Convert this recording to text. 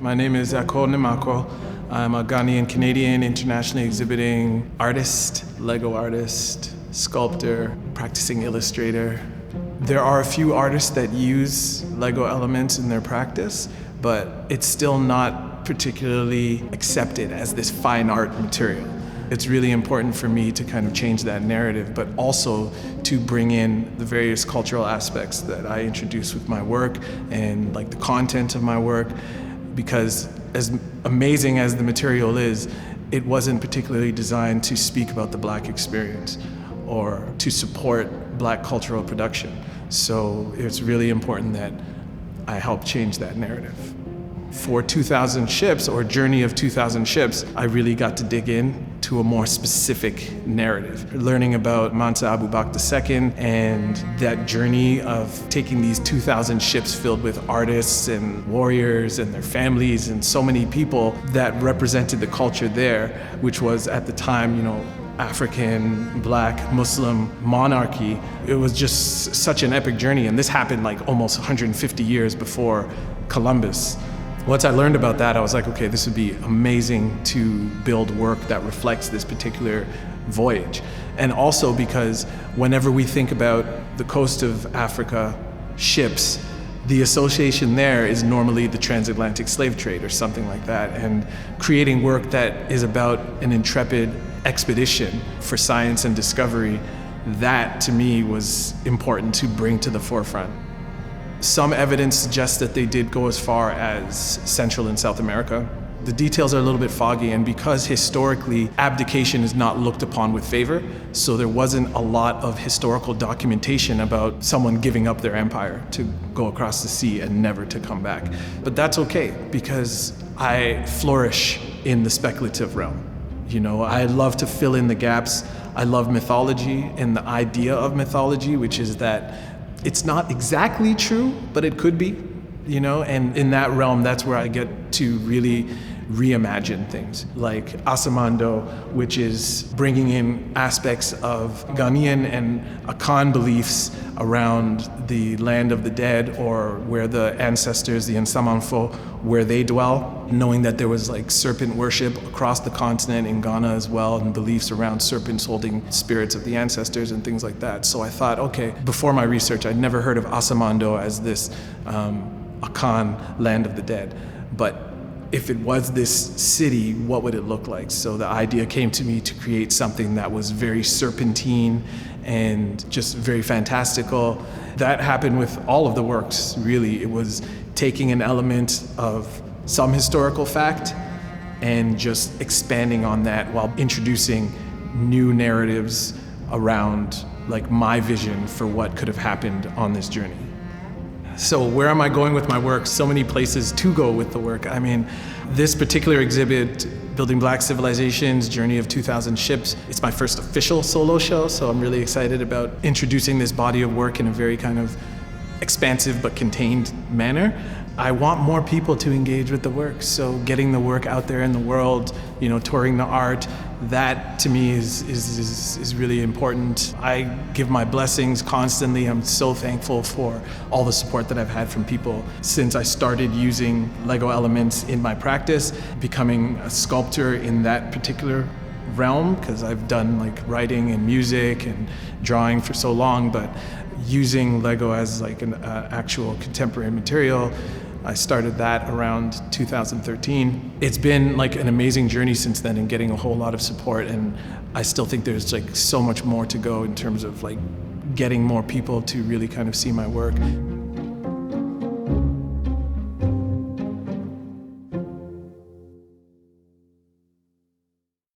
My name is Ekow Nimako. I'm a Ghanaian Canadian internationally exhibiting artist, Lego artist, sculptor, practicing illustrator. There are a few artists that use Lego elements in their practice, but it's still not particularly accepted as this fine art material. It's really important for me to kind of change that narrative, but also to bring in the various cultural aspects that I introduce with my work and like the content of my work, because as amazing as the material is, it wasn't particularly designed to speak about the Black experience or to support Black cultural production. So it's really important that I help change that narrative. For 2,000 Ships, or Journey of 2,000 Ships, I really got to dig in to a more specific narrative. Learning about Mansa Bakr II and that journey of taking these 2,000 ships filled with artists and warriors and their families and so many people that represented the culture there, which was at the time, African, Black, Muslim monarchy. It was just such an epic journey, and this happened like almost 150 years before Columbus. Once I learned about that, I was like, okay, this would be amazing to build work that reflects this particular voyage. And also because whenever we think about the coast of Africa ships, the association there is normally the transatlantic slave trade or something like that. And creating work that is about an intrepid expedition for science and discovery, that to me was important to bring to the forefront. Some evidence suggests that they did go as far as Central and South America. The details are a little bit foggy, and because historically abdication is not looked upon with favor, so there wasn't a lot of historical documentation about someone giving up their empire to go across the sea and never to come back. But that's okay, because I flourish in the speculative realm. I love to fill in the gaps. I love mythology and the idea of mythology, which is that it's not exactly true, but it could be, and in that realm, that's where I get to really reimagine things. Like Asamando, which is bringing in aspects of Ghanaian and Akan beliefs around the land of the dead, or where the ancestors, the Nsamanfo, where they dwell, knowing that there was like serpent worship across the continent in Ghana as well, and beliefs around serpents holding spirits of the ancestors and things like that. So I thought, okay, before my research, I'd never heard of Asamando as this Akan land of the dead. But if it was this city, what would it look like? So the idea came to me to create something that was very serpentine and just very fantastical. That happened with all of the works, really. It was taking an element of some historical fact and just expanding on that while introducing new narratives around like my vision for what could have happened on this journey. So where am I going with my work? So many places to go with the work. I mean, this particular exhibit, Building Black Civilizations, Journey of 2,000 Ships, it's my first official solo show, so I'm really excited about introducing this body of work in a very kind of expansive but contained manner. I want more people to engage with the work, so getting the work out there in the world, touring the art, that to me is really important. I give my blessings constantly. I'm so thankful for all the support that I've had from people since I started using Lego elements in my practice, becoming a sculptor in that particular realm, because I've done like writing and music and drawing for so long, but using Lego as like an actual contemporary material, I started that around 2013. It's been like an amazing journey since then, and getting a whole lot of support, and I still think there's like so much more to go in terms of like getting more people to really kind of see my work.